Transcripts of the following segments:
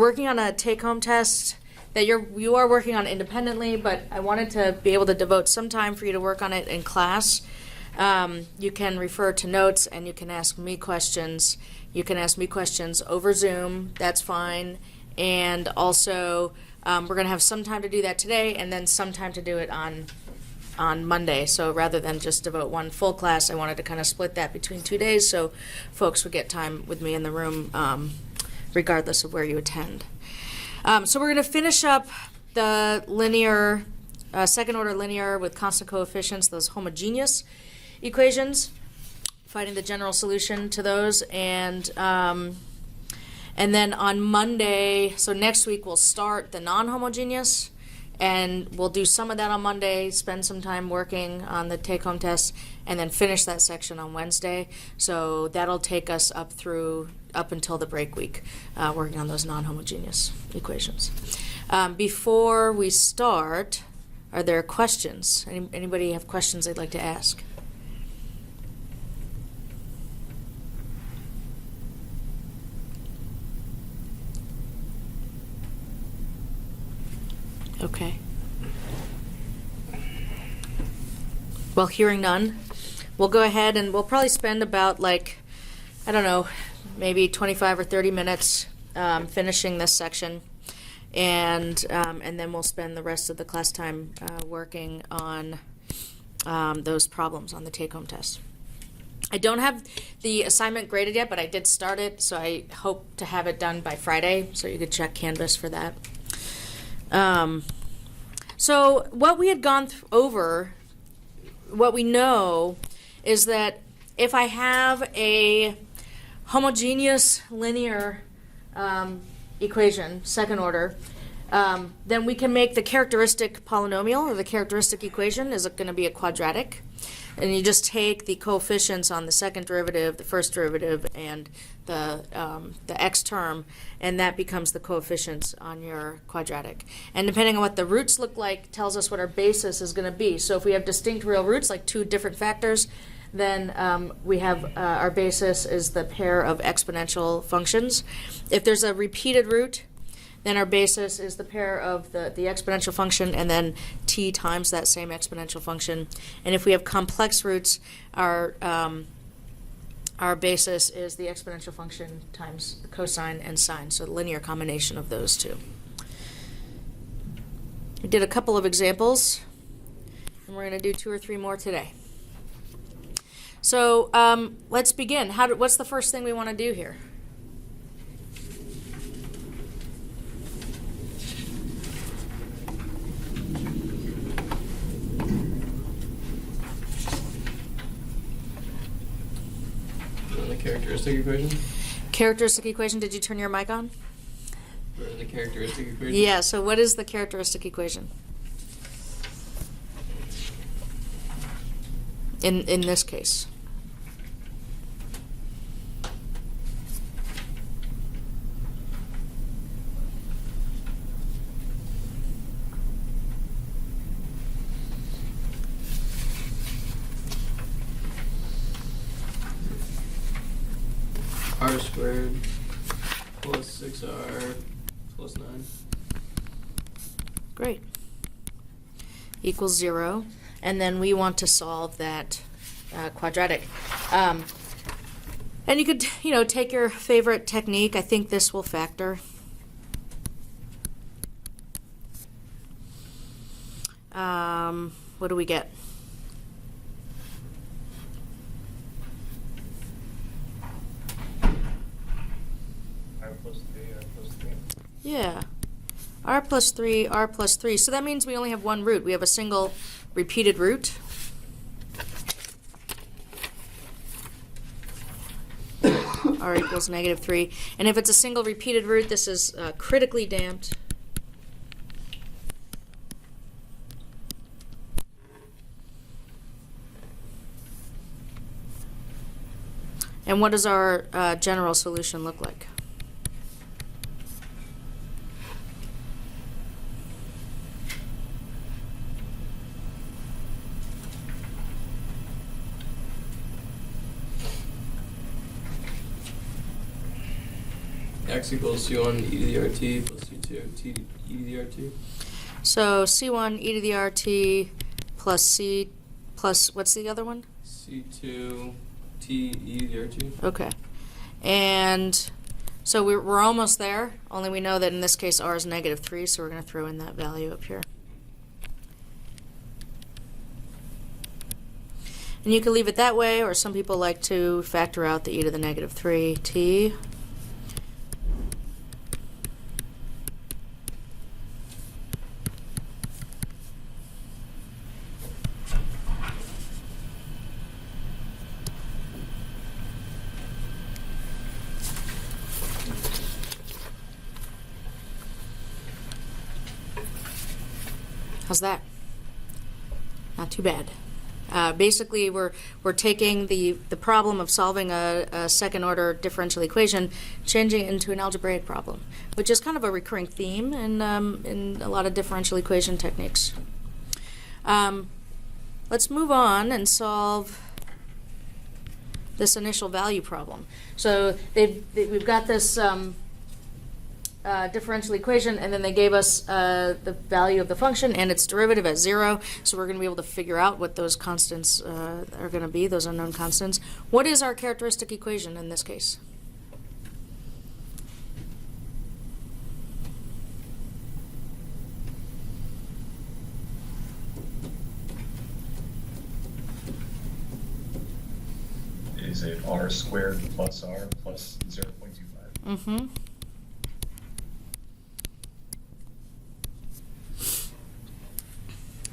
working on a take-home test that you are working on independently, but I wanted to be able to devote some time for you to work on it in class. You can refer to notes and you can ask me questions. You can ask me questions over Zoom, that's fine. And also, we're going to have some time to do that today and then some time to do it on Monday. So rather than just devote one full class, I wanted to kind of split that between 2 days so folks would get time with me in the room regardless of where you attend. So we're going to finish up the linear, second order linear with constant coefficients, those homogeneous equations, finding the general solution to those. And then on Monday, so next week we'll start the non-homogeneous, and we'll do some of that on Monday, spend some time working on the take-home test, and then finish that section on Wednesday. So that'll take us up until the break week, working on those non-homogeneous equations. Before we start, are there questions? Anybody have questions they'd like to ask? Okay. Well, hearing none, we'll go ahead and we'll probably spend about I don't know, maybe 25 or 30 minutes finishing this section, and then we'll spend the rest of the class time working on those problems on the take-home test. I don't have the assignment graded yet, but I did start it, so I hope to have it done by Friday, so you could check Canvas for that. So what we had gone over, what we know is that if I have a homogeneous linear equation, second order, then we can make the characteristic polynomial, or the characteristic equation, is going to be a quadratic. And you just take the coefficients on the second derivative, the first derivative, and the x term, and that becomes the coefficients on your quadratic. And depending on what the roots look like, tells us what our basis is going to be. So if we have distinct real roots, like two different factors, then we have our basis is the pair of exponential functions. If there's a repeated root, then our basis is the pair of the exponential function and then t times that same exponential function. And if we have complex roots, our basis is the exponential function times cosine and sine, so the linear combination of those two. We did a couple of examples, and we're going to do 2 or 3 more today. So let's begin. What's the first thing we want to do here? The characteristic equation? Characteristic equation. Did you turn your mic on? For the characteristic equation? Yeah, so what is the characteristic equation? In this case. R squared plus 6r plus 9. Great. Equals 0. And then we want to solve that quadratic. And you could, take your favorite technique. I think this will factor. What do we get? R plus 3, R plus 3. Yeah. R plus 3, R plus 3. So that means we only have one root. We have a single repeated root. R equals -3. And if it's a single repeated root, this is critically damped. And what does our general solution look like? x equals c1 e to the rt plus c2 t e to the rt. So c1 e to the rt plus c plus, what's the other one? c2 t e to the rt. Okay. And so we're almost there, only we know that in this case r is -3, so we're going to throw in that value up here. And you can leave it that way, or some people like to factor out the e to the -3t. How's that? Not too bad. Basically, we're taking the problem of solving a second order differential equation, changing it into an algebraic problem, which is kind of a recurring theme in a lot of differential equation techniques. Let's move on and solve this initial value problem. So we've got this differential equation, and then they gave us the value of the function and its derivative at 0. So we're going to be able to figure out what those constants are going to be, those unknown constants. What is our characteristic equation in this case? Is it r squared plus r plus 0.25? Mm-hmm.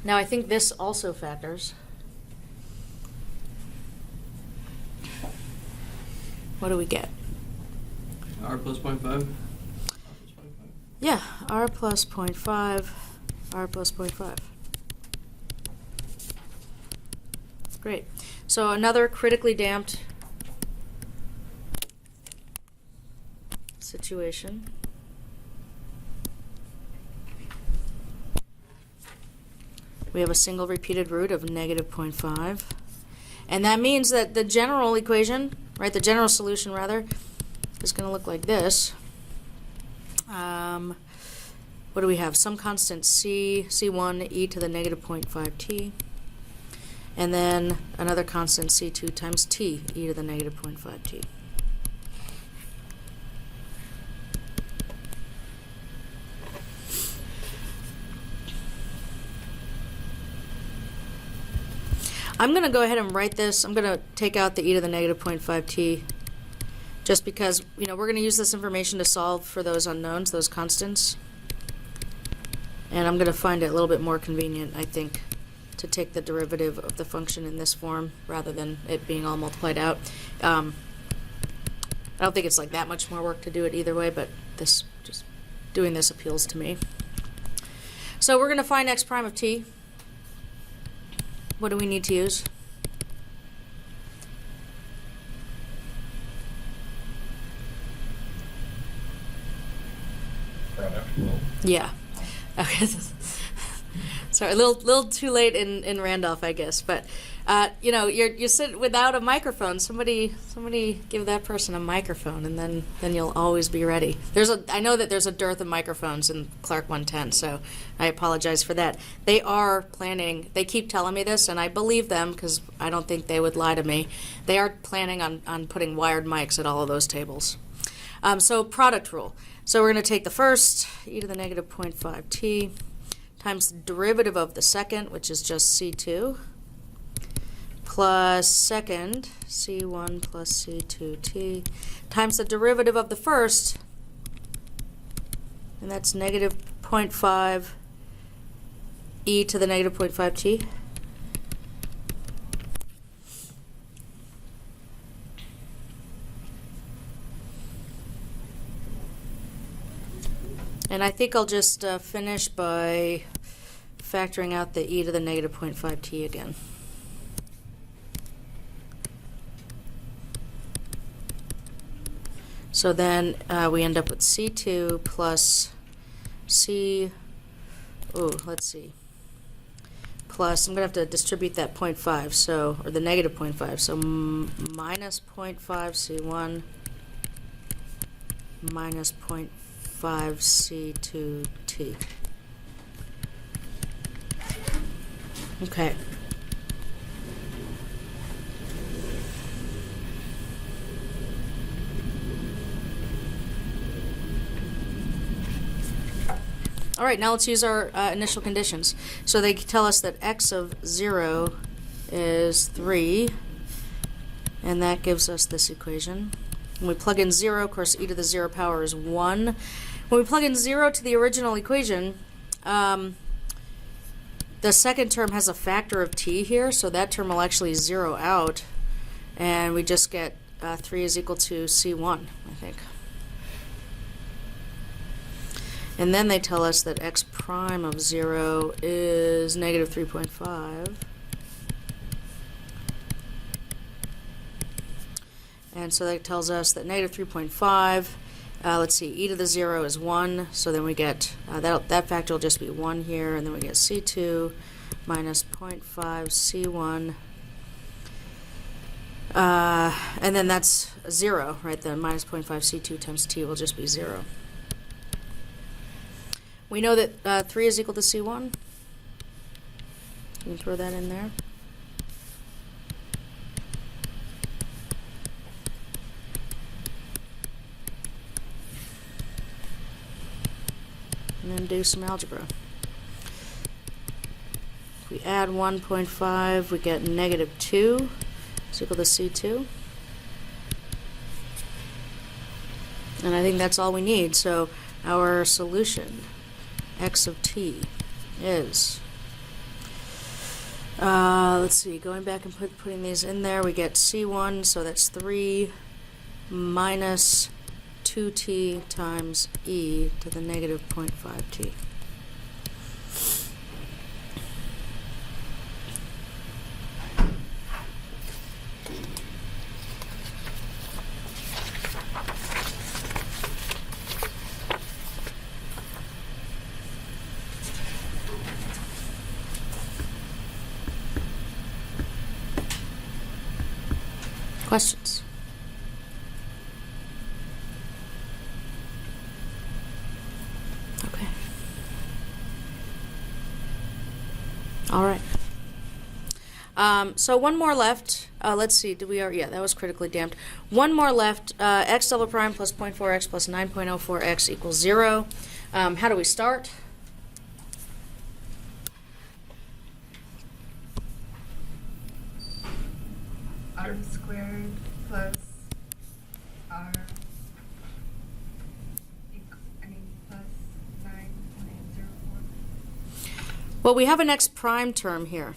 Now I think this also factors. What do we get? R plus 0.5. Yeah, r plus 0.5, r plus 0.5. Great. So another critically damped situation. We have a single repeated root of -0.5. And that means that the general equation, right, the general solution rather, is going to look like this. What do we have? Some constant c1 e to the -0.5t. And then another constant c2 times t e to the -0.5t. I'm going to go ahead and write this. I'm going to take out the e to the -0.5t just because, we're going to use this information to solve for those unknowns, those constants. And I'm going to find it a little bit more convenient, I think, to take the derivative of the function in this form rather than it being all multiplied out. I don't think it's like that much more work to do it either way, but just doing this appeals to me. So we're going to find x prime of t. What do we need to use? Product. Yeah. Okay. Sorry, a little too late in Randolph, I guess. But you're sitting without a microphone. Somebody give that person a microphone, and then you'll always be ready. I know that there's a dearth of microphones in Clark 110, so I apologize for that. They are planning. They keep telling me this, and I believe them because I don't think they would lie to me. They are planning on putting wired mics at all of those tables. So product rule. So we're going to take the first e to the -0.5t times the derivative of the second, which is just c2, plus second, c1 plus c2t, times the derivative of the first, and that's -0.5 e to the -0.5t. And I think I'll just finish by factoring out the e to the -0.5t again. So then we end up with c2 plus plus, I'm going to have to distribute that 0.5, so, or the -0.5, so minus 0.5 c1 minus 0.5 C2T. Okay. All right, now let's use our initial conditions. So they tell us that x of 0 is 3, and that gives us this equation. When we plug in 0, of course, e to the 0 power is 1. When we plug in 0 to the original equation, the second term has a factor of t here, so that term will actually zero out, and we just get 3 is equal to C1, I think. And then they tell us that x prime of 0 is negative 3.5. And so that tells us that negative 3.5, let's see, e to the 0 is 1, so then we get, that factor will just be 1 here, and then we get C2 minus 0.5 C1. And then that's 0, right? The minus 0.5 C2 times t will just be 0. We know that 3 is equal to C1. You can throw that in there. And then do some algebra. If we add 1.5, we get negative 2 is equal to C2. And I think that's all we need. So our solution, x of t, is, let's see, going back and putting these in there, we get C1, so that's 3 minus 2t times e to the negative 0.5t. Questions? Okay. All right. So one more left. Let's see. Did we? Yeah, that was critically damped. One more left. X double prime plus 0.4x plus 9.04x equals 0. How do we start? R squared plus R plus 9.04. Well, we have an x prime term here.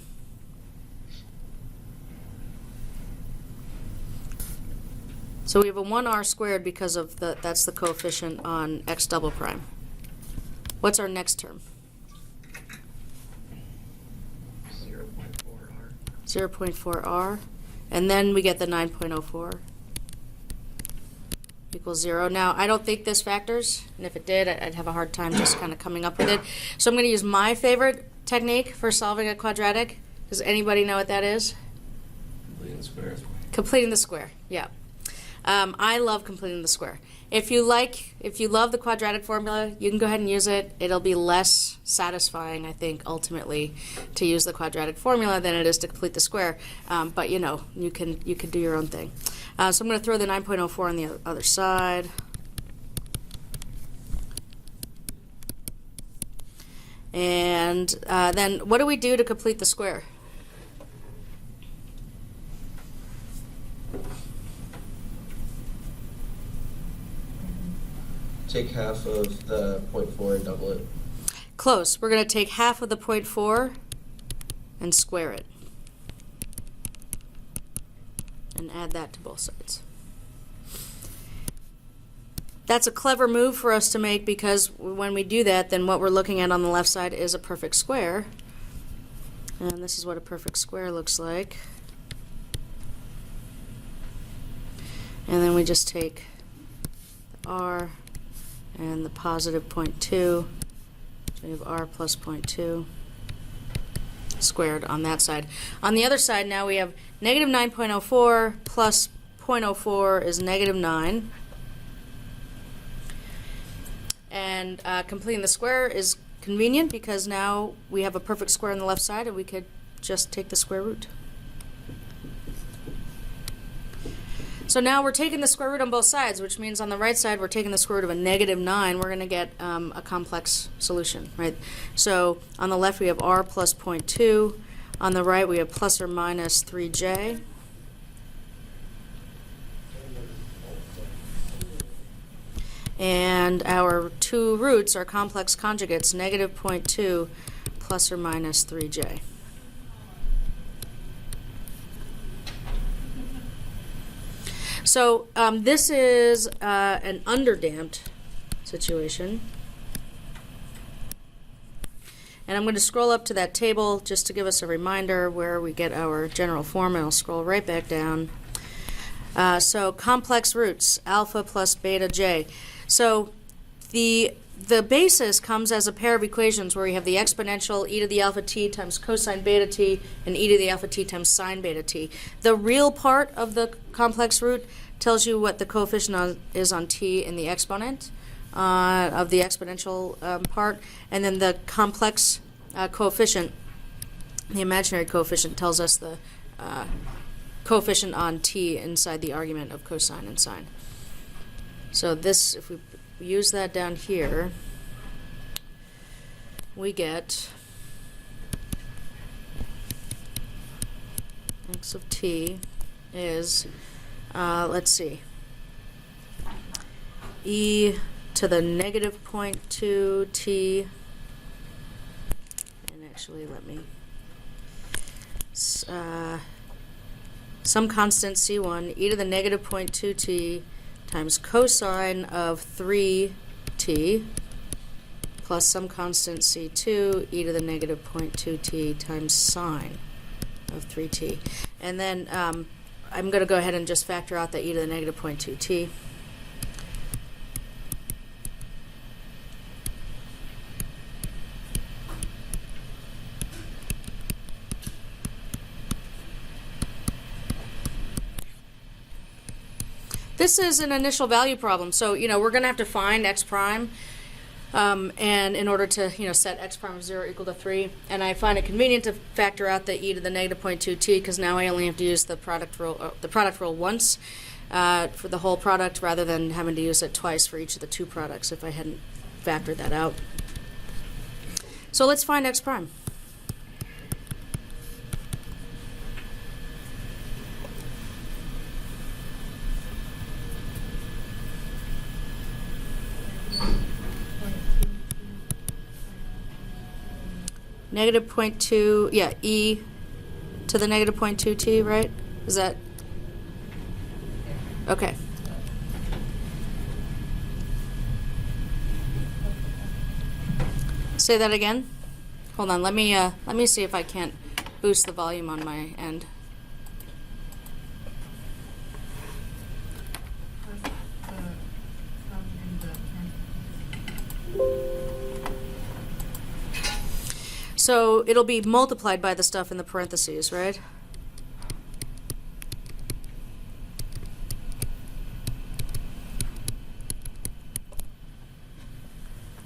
So we have a 1r squared because of that's the coefficient on x double prime. What's our next term? 0.4r. 0.4r. And then we get the 9.04 equals 0. Now, I don't think this factors, and if it did, I'd have a hard time just kind of coming up with it. So I'm going to use my favorite technique for solving a quadratic. Does anybody know what that is? Completing the square. Completing the square, yeah. I love completing the square. If you love the quadratic formula, you can go ahead and use it. It'll be less satisfying, I think, ultimately, to use the quadratic formula than it is to complete the square. But you know, you can do your own thing. So I'm going to throw the 9.04 on the other side. And then what do we do to complete the square? Take half of the 0.4 and double it. Close. We're going to take half of the 0.4 and square it. And add that to both sides. That's a clever move for us to make because when we do that, then what we're looking at on the left side is a perfect square. And this is what a perfect square looks like. And then we just take the r and the positive 0.2, so we have r plus 0.2 squared on that side. On the other side now we have negative 9.04 plus 0.04 is negative 9. And completing the square is convenient because now we have a perfect square on the left side and we could just take the square root. So now we're taking the square root on both sides, which means on the right side we're taking the square root of a -9. We're going to get a complex solution, right? So on the left we have r plus 0.2. On the right we have plus or minus 3j. And our two roots are complex conjugates, -0.2 plus or minus 3j. So this is an underdamped situation. And I'm going to scroll up to that table just to give us a reminder where we get our general form, and I'll scroll right back down. So complex roots, alpha plus beta j. So the basis comes as a pair of equations where we have the exponential e to the alpha t times cosine beta t and e to the alpha t times sine beta t. The real part of the complex root tells you what the coefficient is on t in the exponent of the exponential part, and then the complex coefficient, the imaginary coefficient, tells us the coefficient on t inside the argument of cosine and sine. So this, if we use that down here, we get x of t is, let's see, e to the -0.2 t, and actually let me, some constant c1, e to the -0.2 t times cosine of 3t plus some constant c2 e to the -0.2 t times sine of 3t. And then I'm going to go ahead and just factor out the e to the -0.2 t. This is an initial value problem, so we're going to have to find x prime, and in order to set x prime of 0 equal to 3, and I find it convenient to factor out the e to the -0.2 t because now I only have to use the product rule once for the whole product rather than having to use it twice for each of the two products if I hadn't factored that out. So let's find x prime. -0.2, yeah, e to the -0.2 t, right? Is that okay? Say that again. Hold on. Let me see if I can't boost the volume on my end. So it'll be multiplied by the stuff in the parentheses, right?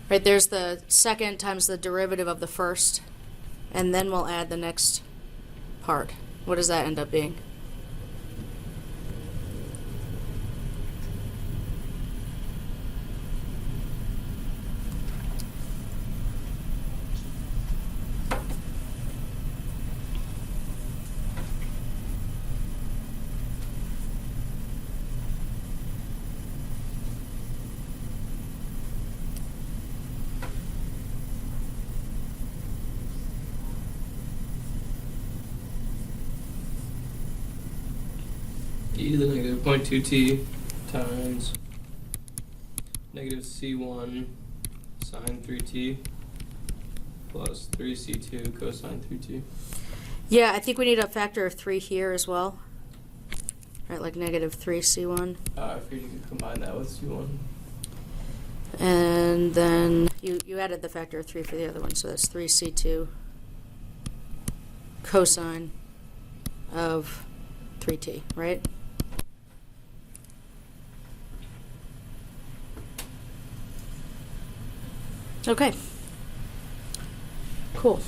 Right, there's the second times the derivative of the first, and then we'll add the next part. What does that end up being? E to the -0.2 t times -c1 sine 3t plus 3c2 cosine 3t. Yeah, I think we need a factor of 3 here as well. Right, like -3c1. I figured you could combine that with c1. And then you added the factor of 3 for the other one, so that's 3c2 cosine of 3t, right? Okay. Cool.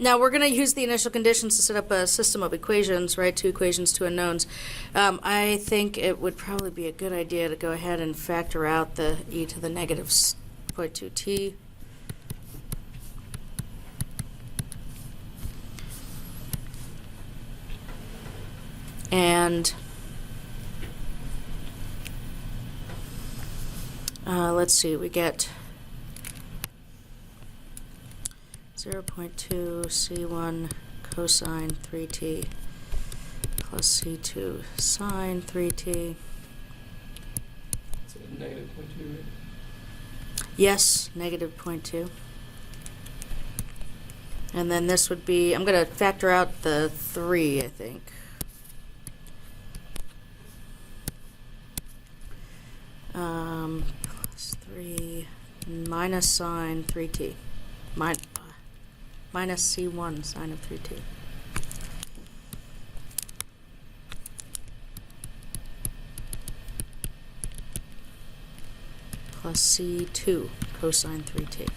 Now we're going to use the initial conditions to set up a system of equations, right? Two equations, two unknowns. I think it would probably be a good idea to go ahead and factor out the e to the negative 0.2t. And let's see, we get 0.2 c1 cosine 3t plus c2 sine 3t. It's a negative 0.2, right? Yes, negative 0.2. And then this would be, I'm going to factor out the 3, I think. Plus 3 minus sine 3t. Minus c1 sine of 3t. Plus c2 cosine 3t.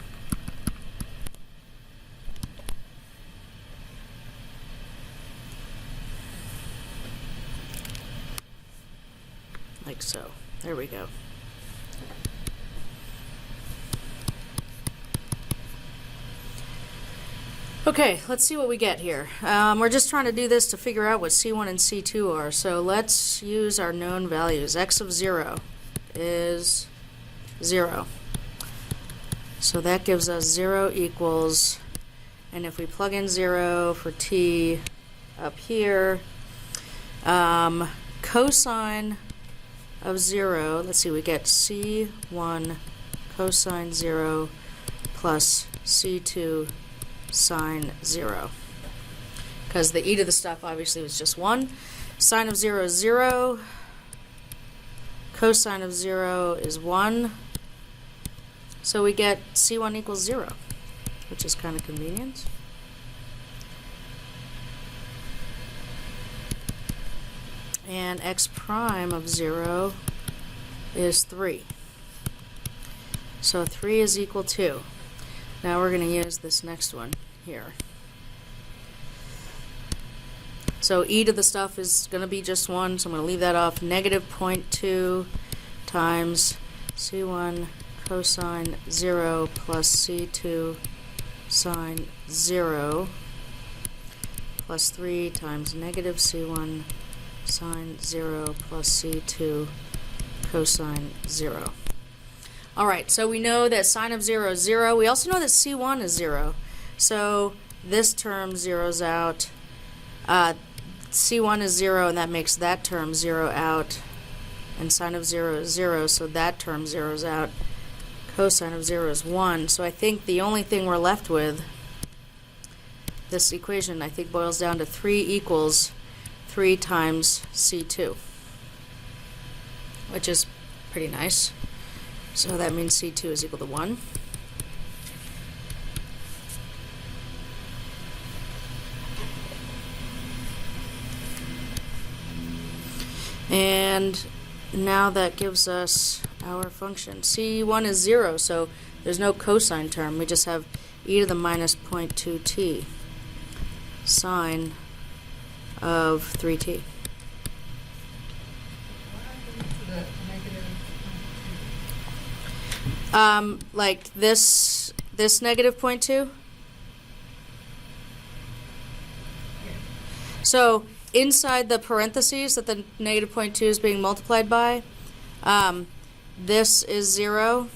Like so. There we go. Okay, let's see what we get here. We're just trying to do this to figure out what C1 and C2 are. So let's use our known values. X of 0 is 0. So that gives us 0 equals, and if we plug in 0 for t up here, cosine of 0, let's see, we get C1 cosine 0 plus C2 sine 0. Because the e to the stuff obviously was just 1. Sine of 0 is 0. Cosine of 0 is 1. So we get C1 equals 0, which is kind of convenient. And x prime of 0 is 3. So 3 is equal to. Now we're going to use this next one here. So e to the stuff is going to be just 1, so I'm going to leave that off. Negative 0.2 times C1 cosine 0 plus C2 sine 0 plus 3 times negative C1 sine 0 plus C2 cosine 0. Alright, so we know that sine of 0 is 0. We also know that C1 is 0. So this term zeroes out. C1 is 0, and that makes that term 0 out. And sine of 0 is 0, so that term zeroes out. Cosine of 0 is 1. So I think the only thing we're left with, this equation, I think boils down to 3 equals 3 times C2, which is pretty nice. So that means C2 is equal to 1. And now that gives us our function. C1 is 0, so there's no cosine term. We just have e to the minus 0.2t sine of 3t. Like this negative 0.2? So inside the parentheses that the negative 0.2 is being multiplied by, this is 0,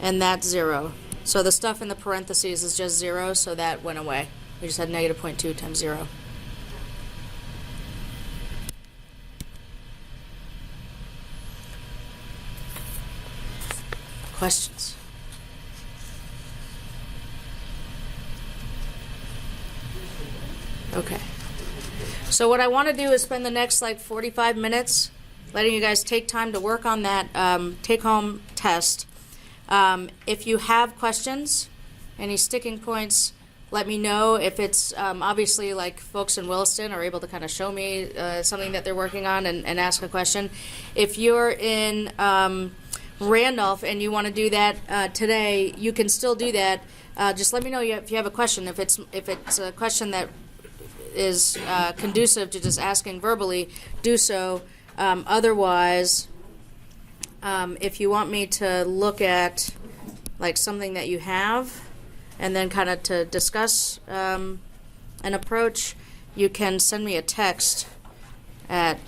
and that's 0. So the stuff in the parentheses is just 0, so that went away. We just had negative 0.2 times 0. Questions? Okay. So what I want to do is spend the next like 45 minutes letting you guys take time to work on that take-home test. If you have questions, any sticking points, let me know. If it's obviously like folks in Williston are able to kind of show me something that they're working on and ask a question. If you're in Randolph, and you want to do that today, you can still do that. Just let me know if you have a question. If it's a question that is conducive to just asking verbally, do so. Otherwise, if you want me to look at like something that you have, and then kind of to discuss an approach, you can send me a text at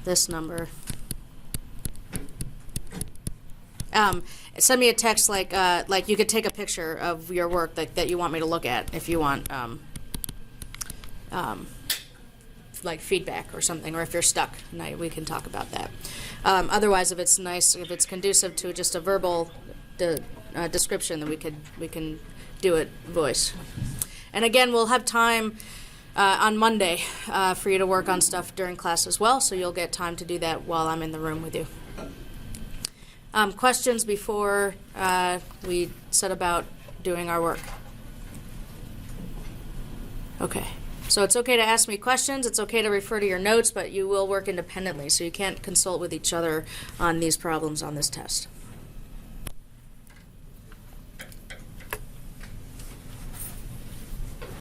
this number. Send me a text like you could take a picture of your work that you want me to look at if you want like feedback or something, or if you're stuck, and we can talk about that. Otherwise, if it's conducive to just a verbal description, then we can do it voice. And again, we'll have time on Monday for you to work on stuff during class as well, so you'll get time to do that while I'm in the room with you. Questions before we set about doing our work? Okay. So it's okay to ask me questions. It's okay to refer to your notes, but you will work independently, so you can't consult with each other on these problems on this test.